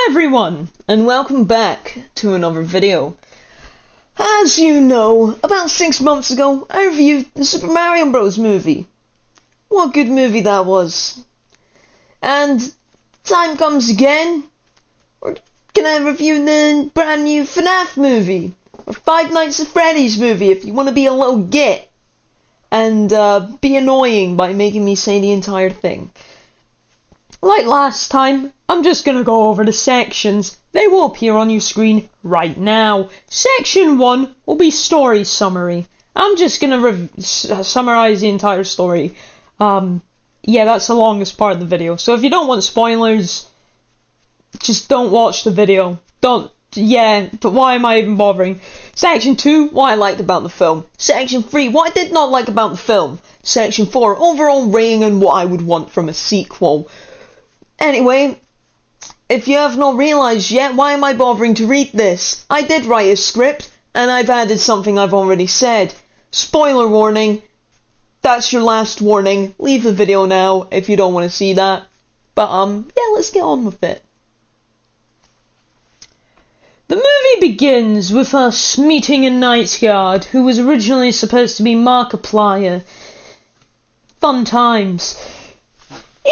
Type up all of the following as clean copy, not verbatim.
everyone, and welcome back to another video. As you know, about 6 months ago, I reviewed the Super Mario Bros. Movie. What a good movie that was. And time comes again. We're gonna review the brand new FNAF movie, or Five Nights at Freddy's movie, if you want to be a little git and be annoying by making me say the entire thing. Like last time, I'm just gonna go over the sections. They will appear on your screen right now. Section 1 will be story summary. I'm just gonna summarize the entire story. Yeah, that's the longest part of the video. So if you don't want spoilers, just don't watch the video. But why am I even bothering? Section 2, what I liked about the film. Section 3, what I did not like about the film. Section 4, overall rating and what I would want from a sequel. Anyway, if you have not realised yet, why am I bothering to read this? I did write a script, and I've added something I've already said. Spoiler warning. That's your last warning. Leave the video now if you don't want to see that. But, yeah, let's get on with it. The movie begins with us meeting a night guard who was originally supposed to be Markiplier. Fun times.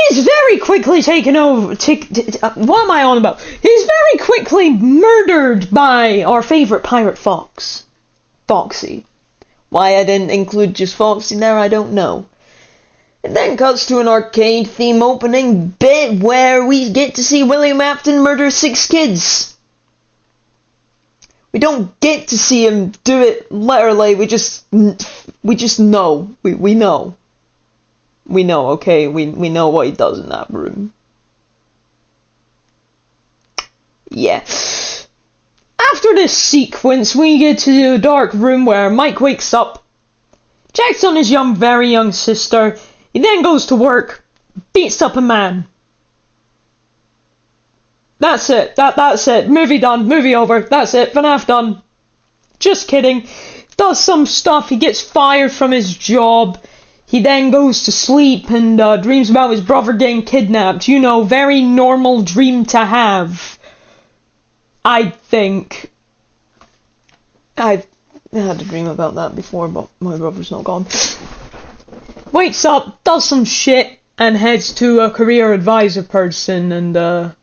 He's very quickly taken over. What am I on about? He's very quickly murdered by our favorite pirate fox, Foxy. Why I didn't include just Foxy there, I don't know. It then cuts to an arcade theme opening bit where we get to see William Afton murder 6 kids. We don't get to see him do it literally. We just know. We know. We know, okay? We know what he does in that room. Yeah. After this sequence, we get to a dark room where Mike wakes up, checks on his very young sister. He then goes to work, beats up a man. That's it. That's it. Movie done. Movie over. That's it. FNAF done. Just kidding. Does some stuff. He gets fired from his job. He then goes to sleep and dreams about his brother getting kidnapped. You know, very normal dream to have. I think. I've had a dream about that before, but my brother's not gone. Wakes up, does some shit, and heads to a career advisor person, and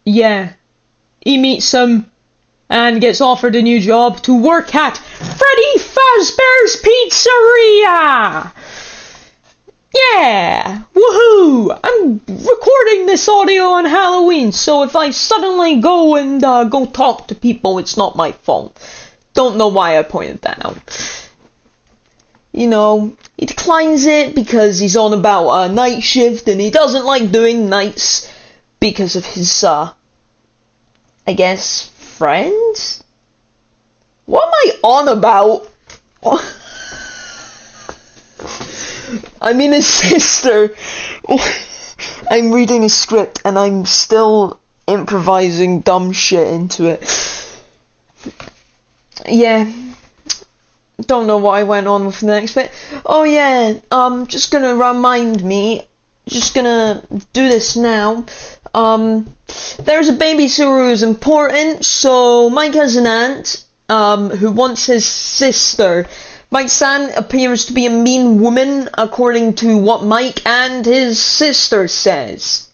yeah. He meets him and gets offered a new job to work at Freddy Fazbear's Pizzeria! Yeah! Woohoo! I'm recording this audio on Halloween, so if I suddenly go and go talk to people, it's not my fault. Don't know why I pointed that out. You know, he declines it because he's on about a night shift and he doesn't like doing nights because of his, I guess, friends? What am I on about? I mean his sister. I'm reading a script and I'm still improvising dumb shit into it. Yeah. Don't know what I went on with the next bit. Oh yeah, just gonna remind me. Just gonna do this now. There's a babysitter who's important, so Mike has an aunt, who wants his sister. Mike's aunt appears to be a mean woman, according to what Mike and his sister says.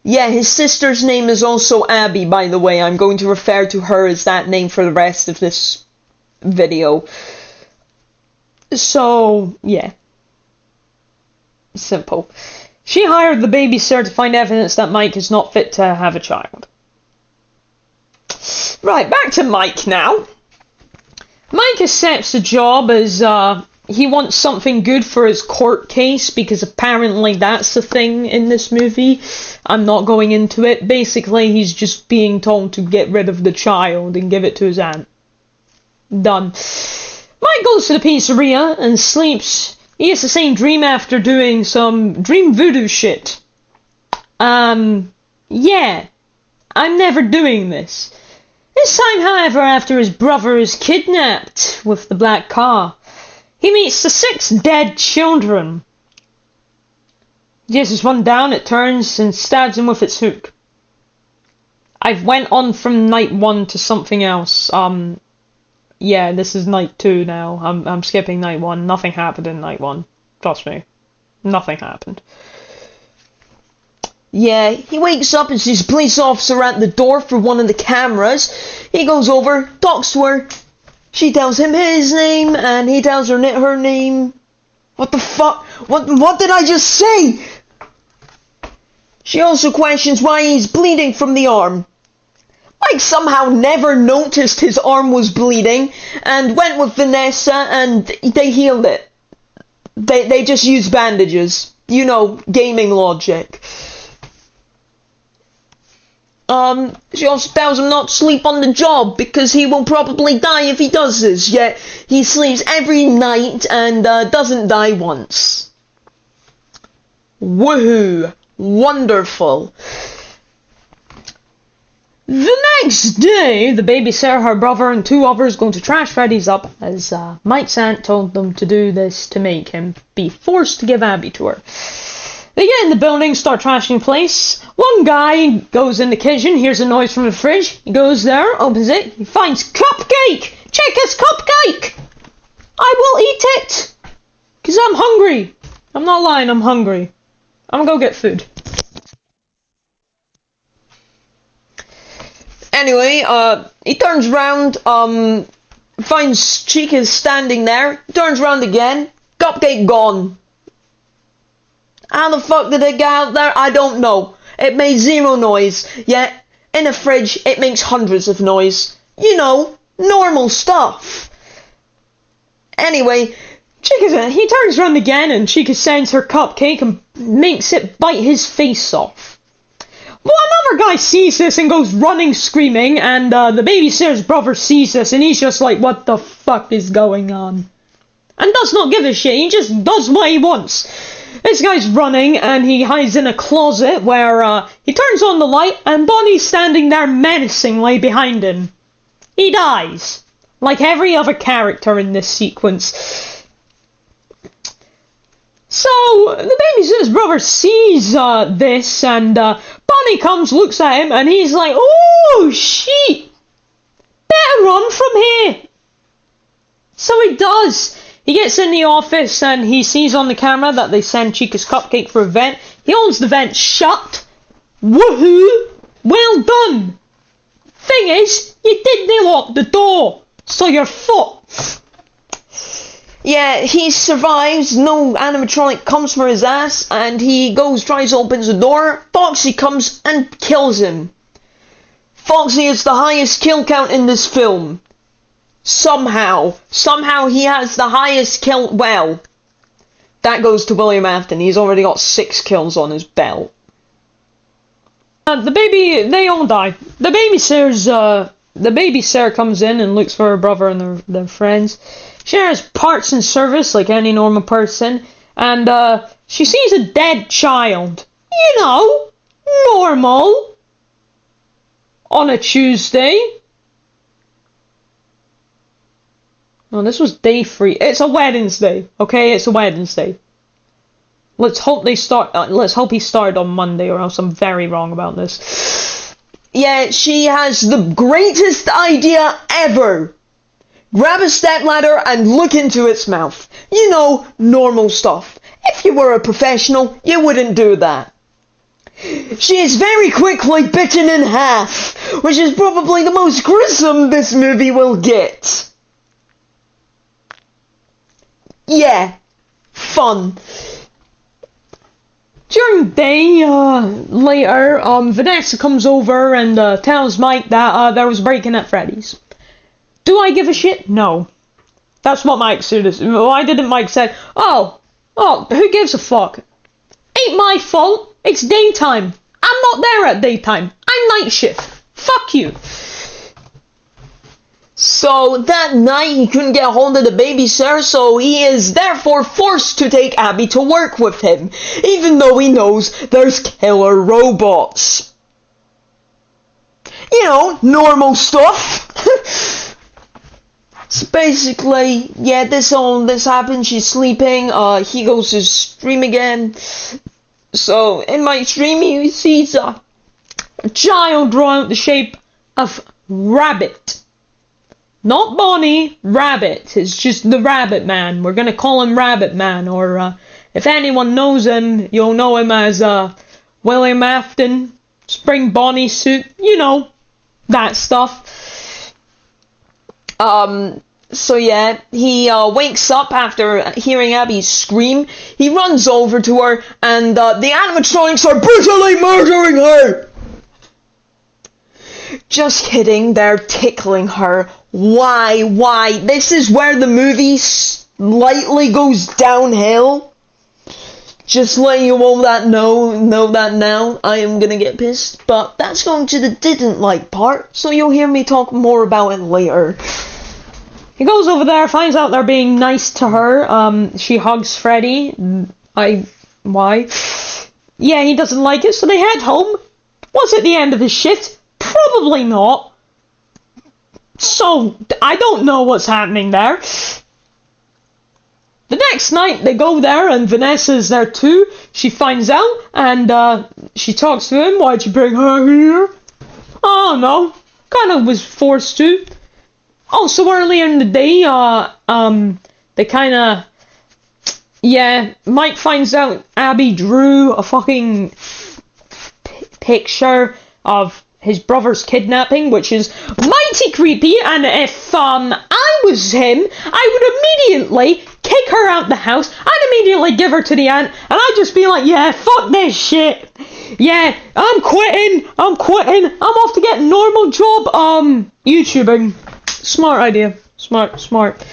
Yeah, his sister's name is also Abby, by the way. I'm going to refer to her as that name for the rest of this video. So, yeah. Simple. She hired the babysitter to find evidence that Mike is not fit to have a child. Right, back to Mike now. Mike accepts the job as he wants something good for his court case, because apparently that's the thing in this movie. I'm not going into it. Basically, he's just being told to get rid of the child and give it to his aunt. Done. Mike goes to the pizzeria and sleeps. He has the same dream after doing some dream voodoo shit. Yeah. I'm never doing this. This time, however, after his brother is kidnapped with the black car, he meets the 6 dead children. He chases one down, it turns and stabs him with its hook. I've went on from night 1 to something else. Yeah, this is night 2 now. I'm skipping night 1. Nothing happened in night 1. Trust me. Nothing happened. Yeah, he wakes up and sees a police officer at the door for one of the cameras. He goes over, talks to her. She tells him his name, and he tells her her name. What the fuck? What did I just say? She also questions why he's bleeding from the arm. Mike somehow never noticed his arm was bleeding, and went with Vanessa, and they healed it. They just used bandages. You know, gaming logic. She also tells him not to sleep on the job because he will probably die if he does this, yet he sleeps every night and doesn't die once. Woohoo! Wonderful. The next day, the babysitter, her brother, and 2 others go to trash Freddy's up as Mike's aunt told them to do this to make him be forced to give Abby to her. They get in the building, start trashing the place. One guy goes in the kitchen, hears a noise from the fridge. He goes there, opens it, he finds cupcake! Check his cupcake! I will eat it! Because I'm hungry. I'm not lying, I'm hungry. I'm gonna go get food. Anyway, he turns around, finds Chica standing there, turns around again, cupcake gone. How the fuck did it get out there? I don't know. It made 0 noise, yet in a fridge it makes hundreds of noise. You know, normal stuff. Anyway, he turns around again and Chica sends her cupcake and makes it bite his face off. Well, another guy sees this and goes running screaming, and the babysitter's brother sees this and he's just like, what the fuck is going on? And does not give a shit, he just does what he wants. This guy's running and he hides in a closet where he turns on the light and Bonnie's standing there menacingly behind him. He dies, like every other character in this sequence. So, the babysitter's brother sees this and Bonnie comes, looks at him and he's like, oh shit, better run from here. So he does. He gets in the office and he sees on the camera that they send Chica's cupcake for a vent. He holds the vent shut. Woohoo! Well done! Thing is, you didn't lock the door, so you're fucked. Yeah, he survives, no animatronic comes for his ass, and he goes, tries to open the door, Foxy comes and kills him. Foxy is the highest kill count in this film. Somehow he has the highest kill, well, that goes to William Afton, he's already got 6 kills on his belt. They all die. The babysitter comes in and looks for her brother and their friends. She has parts and service like any normal person, and she sees a dead child. You know, normal. On a Tuesday. No, this was day 3. It's a Wednesday, okay? It's a Wednesday. Let's hope he started on Monday, or else I'm very wrong about this. Yeah, she has the greatest idea ever. Grab a stepladder and look into its mouth. You know, normal stuff. If you were a professional, you wouldn't do that. She is very quickly bitten in half, which is probably the most gruesome this movie will get. Yeah, fun. During the day, later, Vanessa comes over and tells Mike that there was break-in at Freddy's. Do I give a shit? No. That's what Mike said. Why didn't Mike say, oh, who gives a fuck? Ain't my fault. It's daytime. I'm not there at daytime. I'm night shift. Fuck you. So that night he couldn't get hold of the babysitter, so he is therefore forced to take Abby to work with him, even though he knows there's killer robots. You know, normal stuff. So basically, yeah, this happens, she's sleeping, he goes to stream again. So in my stream he sees A child drawn out the shape of Rabbit. Not Bonnie, Rabbit. It's just the Rabbit Man. We're gonna call him Rabbit Man, or if anyone knows him, you'll know him as William Afton, Spring Bonnie suit, you know, that stuff. So yeah, he wakes up after hearing Abby scream. He runs over to her, and the animatronics are brutally murdering her! Just kidding, they're tickling her. Why? This is where the movie slightly goes downhill. Just letting you all that know that now. I am gonna get pissed, but that's going to the didn't like part, so you'll hear me talk more about it later. He goes over there, finds out they're being nice to her. She hugs Freddy. Why? Yeah, he doesn't like it, so they head home. Was it the end of his shift? Probably not. So, I don't know what's happening there. The next night, they go there, and Vanessa's there too. She finds out, and she talks to him. Why'd you bring her here? Oh, no. Kind of was forced to. Also, earlier in the day, they kind of... Yeah, Mike finds out Abby drew a fucking picture of his brother's kidnapping, which is mighty creepy, and if I was him, I would immediately kick her out the house. I'd immediately give her to the aunt, and I'd just be like, yeah, fuck this shit. Yeah, I'm quitting. I'm off to get a normal job, YouTubing. Smart idea. Smart.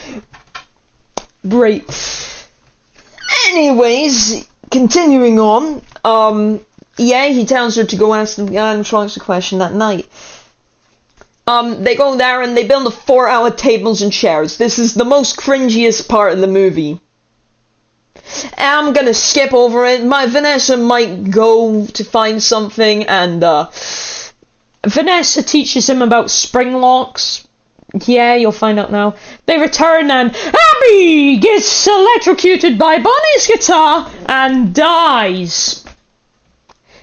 Great. Anyways, continuing on, yeah, he tells her to go ask the animatronics a question that night. They go there and they build a fort out of tables and chairs. This is the most cringiest part of the movie. I'm gonna skip over it. Vanessa might go to find something, and Vanessa teaches him about spring locks. Yeah, you'll find out now. They return and Abby gets electrocuted by Bonnie's guitar and dies.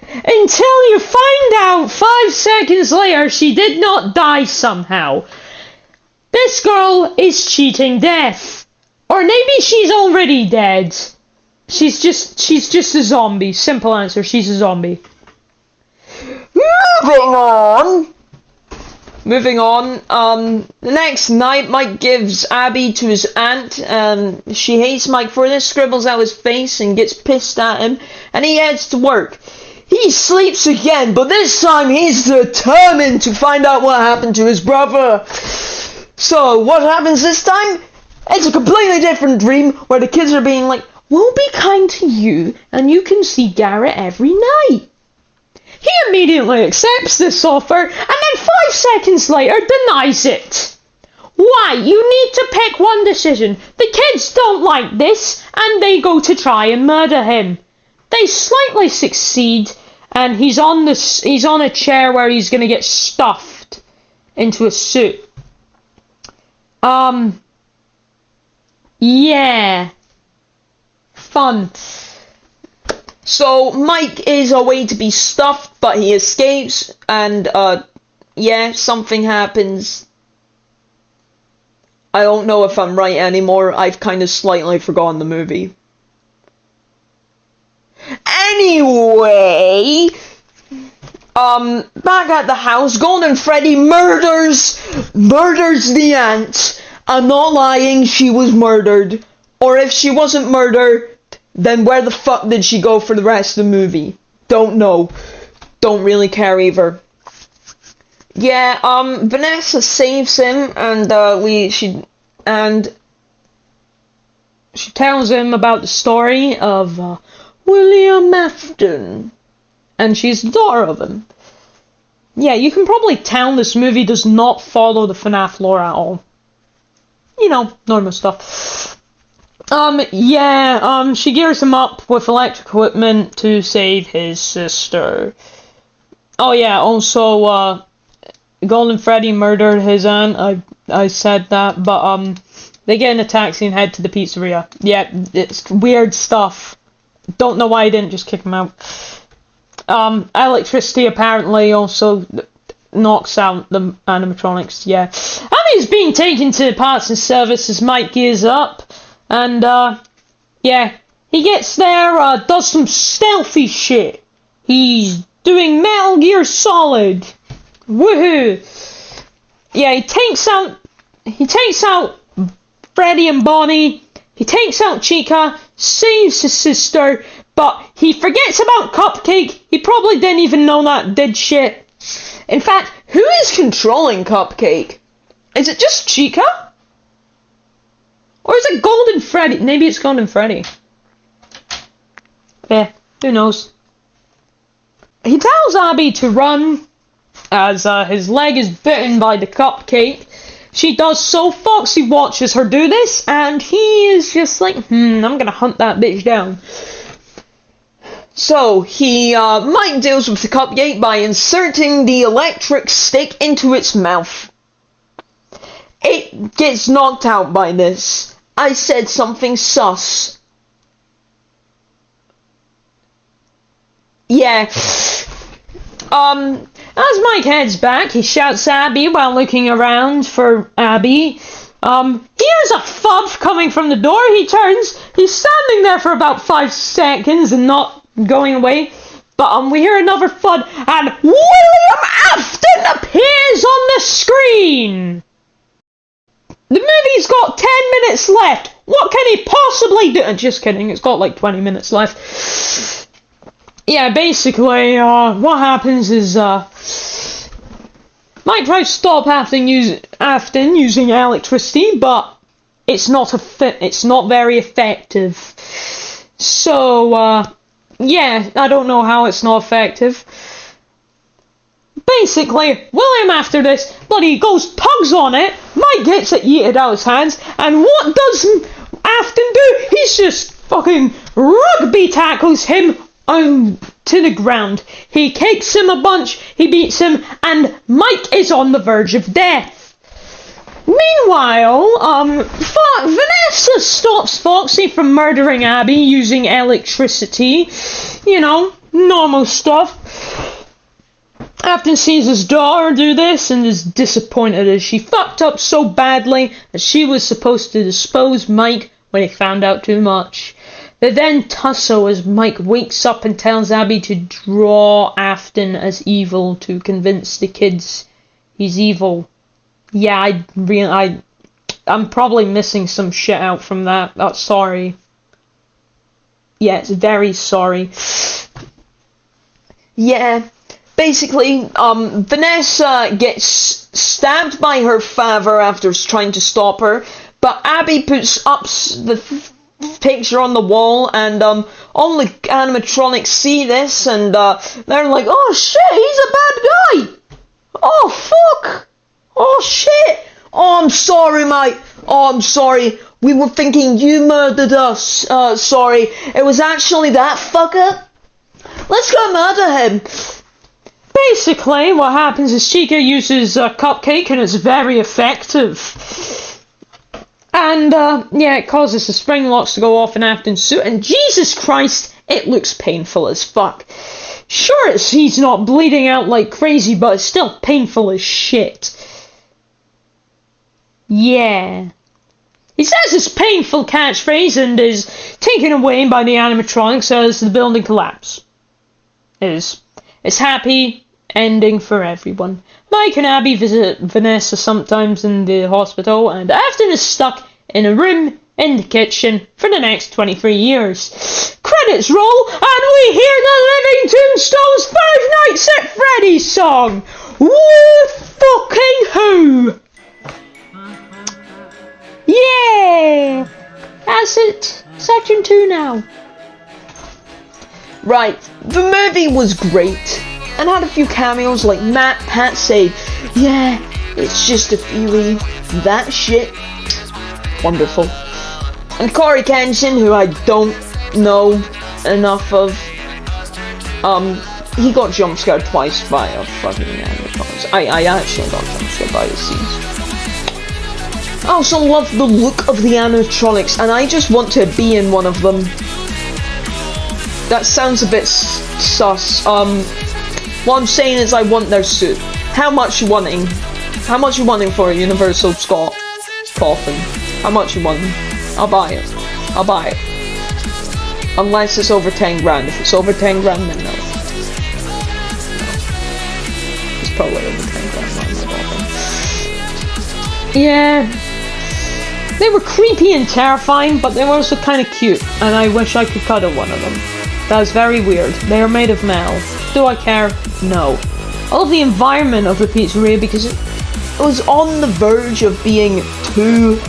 Until you find out 5 seconds later she did not die somehow. This girl is cheating death. Or maybe she's already dead. She's just a zombie. Simple answer, she's a zombie. Moving on, the next night, Mike gives Abby to his aunt, and she hates Mike for this, scribbles out his face, and gets pissed at him, and he heads to work. He sleeps again, but this time he's determined to find out what happened to his brother. So, what happens this time? It's a completely different dream, where the kids are being like, we'll be kind to you, and you can see Garrett every night. He immediately accepts this offer, and then 5 seconds later denies it. Why? You need to pick one decision. The kids don't like this, and they go to try and murder him. They slightly succeed, and he's on a chair where he's gonna get stuffed into a suit. Yeah. Fun. So, Mike is away to be stuffed, but he escapes, and, yeah, something happens. I don't know if I'm right anymore. I've kind of slightly forgotten the movie. Anyway, back at the house, Golden Freddy murders the aunt. I'm not lying, she was murdered. Or if she wasn't murdered, then where the fuck did she go for the rest of the movie? Don't know. Don't really care either. Yeah, Vanessa saves him, and she tells him about the story of William Afton, and she's the daughter of him. Yeah, you can probably tell this movie does not follow the FNAF lore at all. You know, normal stuff. She gears him up with electric equipment to save his sister. Oh yeah, also, Golden Freddy murdered his aunt. I said that, but, they get in a taxi and head to the pizzeria. Yeah, it's weird stuff. Don't know why I didn't just kick him out. Electricity apparently also knocks out the animatronics, yeah. Abby's being taken to parts and service as Mike gears up, and, yeah, he gets there, does some stealthy shit. He's doing Metal Gear Solid. Woohoo! Yeah, he takes out Freddy and Bonnie, he takes out Chica, saves his sister, but he forgets about Cupcake. He probably didn't even know that did shit. In fact, who is controlling Cupcake? Is it just Chica? Or is it Golden Freddy? Maybe it's Golden Freddy. Yeah, who knows? He tells Abby to run as his leg is bitten by the Cupcake. She does so. Foxy watches her do this, and he is just like, I'm gonna hunt that bitch down. So, Mike deals with the Cupcake by inserting the electric stick into its mouth. It gets knocked out by this. I said something sus. Yeah. As Mike heads back, he shouts Abby while looking around for Abby. Here's a thud coming from the door. He turns. He's standing there for about 5 seconds and not going away. But we hear another thud, and William Afton appears on the screen. The movie's got 10 minutes left. What can he possibly do? Just kidding. It's got like 20 minutes left. Yeah, basically, what happens is, Mike tries to stop Afton using electricity, but it's not very effective. So, yeah, I don't know how it's not effective. Basically, William after this, bloody goes tugs on it, Mike gets it yeeted out of his hands, and what does Afton do? He's just fucking rugby tackles him to the ground. He kicks him a bunch, he beats him, and Mike is on the verge of death. Meanwhile, Vanessa stops Foxy from murdering Abby using electricity. You know, normal stuff. Afton sees his daughter do this and is disappointed as she fucked up so badly that she was supposed to dispose Mike when he found out too much. They then tussle as Mike wakes up and tells Abby to draw Afton as evil to convince the kids he's evil. Yeah, I'm probably missing some shit out from that. Sorry. Yeah, it's very sorry. Yeah, basically, Vanessa gets stabbed by her father after trying to stop her, but Abby puts up the picture on the wall, and all the animatronics see this, and they're like, oh shit, he's a bad guy! Oh fuck! Oh shit! Oh, I'm sorry, mate. Oh, I'm sorry. We were thinking you murdered us. Sorry. It was actually that fucker. Let's go murder him. Basically, what happens is Chica uses a Cupcake, and it's very effective. And, yeah, it causes the spring locks to go off in Afton's suit, and Jesus Christ, it looks painful as fuck. Sure, he's not bleeding out like crazy, but it's still painful as shit. Yeah. He says his painful catchphrase and is taken away by the animatronics as the building collapses. It's happy ending for everyone. Mike and Abby visit Vanessa sometimes in the hospital, and Afton is stuck in a room in the kitchen for the next 23 years. Credits roll, and we hear the Living Tombstones Five Nights at Freddy's song. Woo fucking who? Yeah! That's it. Section 2 now. Right, the movie was great, and had a few cameos like Matt Pat say, yeah, it's just a theory, that shit, wonderful. And Corey Kenshin, who I don't know enough of, he got jump scared twice by a fucking animatronics. I actually got jump scared by the scenes. I also love the look of the animatronics, and I just want to be in one of them. that sounds a bit sus. What I'm saying is I want their suit. How much you wanting? How much you wanting for a Universal Scott coffin? How much you wanting? I'll buy it. I'll buy it. Unless it's over 10 grand. If it's over 10 grand, then no. It's probably over 10 grand. Yeah. They were creepy and terrifying, but they were also kind of cute, and I wish I could cuddle one of them. That's very weird. They are made of metal. Do I care? No. I love the environment of the pizzeria because it was on the verge of being too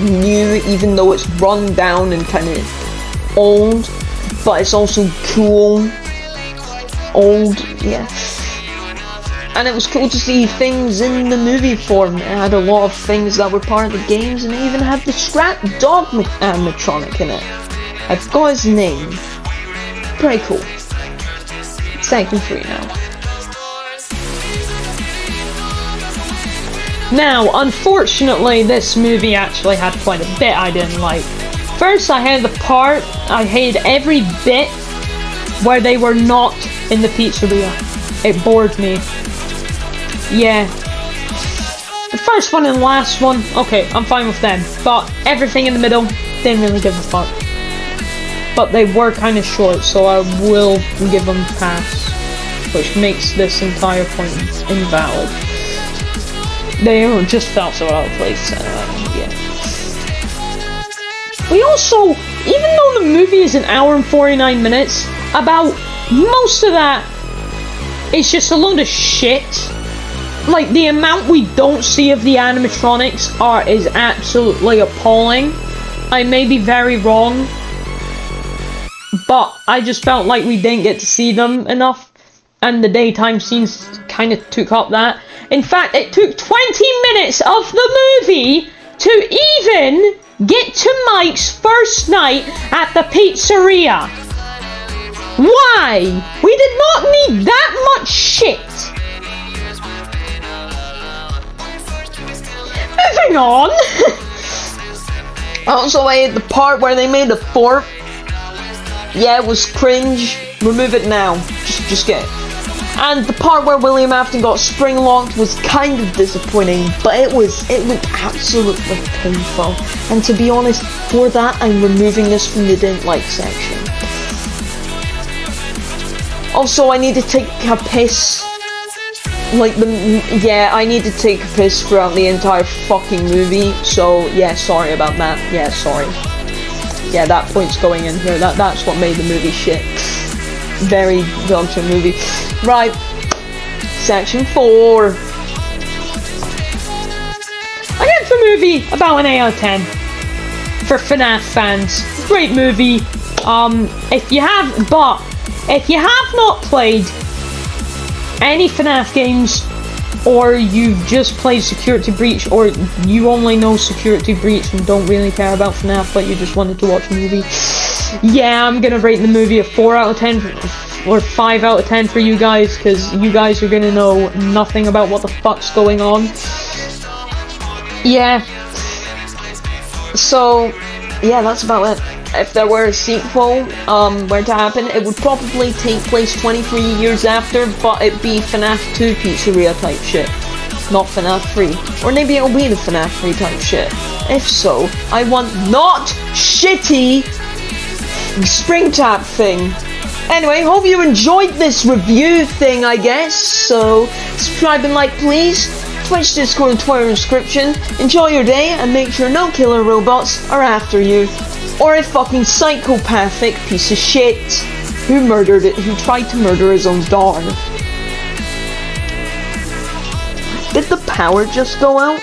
new, even though it's run down and kind of old, but it's also cool. Old, yeah. And it was cool to see things in the movie form. It had a lot of things that were part of the games, and it even had the Scrap Dog animatronic in it. I forgot his name. Pretty cool. Section 3 now. Now, unfortunately, this movie actually had quite a bit I didn't like. First, I hated every bit where they were not in the pizzeria. It bored me. Yeah. The first one and the last one, okay, I'm fine with them. But everything in the middle, didn't really give a fuck. But they were kind of short, so I will give them a pass. Which makes this entire point invalid. They just felt so out of place. Yeah. We also, even though the movie is an hour and 49 minutes, about most of that is just a load of shit. Like, the amount we don't see of the animatronics is absolutely appalling. I may be very wrong, but I just felt like we didn't get to see them enough, and the daytime scenes kind of took up that. In fact, it took 20 minutes of the movie to even get to Mike's first night at the pizzeria. Why? We did not need that much shit. Moving on. Also, I hate the part where they made the fort. Yeah, it was cringe. Remove it now. Just get it. And the part where William Afton got spring locked was kind of disappointing, but it looked absolutely painful. And to be honest, for that, I'm removing this from the didn't like section. Also, I need to take a piss. I need to take a piss throughout the entire fucking movie. So yeah, sorry about that. Yeah, sorry. Yeah, that point's going in here. That's what made the movie shit. Very dog shit movie. Right, section 4. I give the movie about an 8 out of 10 for FNAF fans. Great movie. If you have not played any FNAF games, or you've just played Security Breach, or you only know Security Breach and don't really care about FNAF, but you just wanted to watch a movie, yeah, I'm gonna rate the movie a 4 out of 10 or 5 out of 10 for you guys, because you guys are gonna know nothing about what the fuck's going on. Yeah. So, yeah, that's about it. If there were a sequel were to happen, it would probably take place 23 years after, but it'd be FNAF 2 pizzeria type shit, not FNAF 3. Or maybe it'll be the FNAF 3 type shit. If so, I want not shitty spring tap thing. Anyway, hope you enjoyed this review thing, I guess. So, subscribe and like, please. Twitch, Discord, and Twitter description. Enjoy your day, and make sure no killer robots are after you. Or a fucking psychopathic piece of shit who tried to murder his own daughter. Did the power just go out?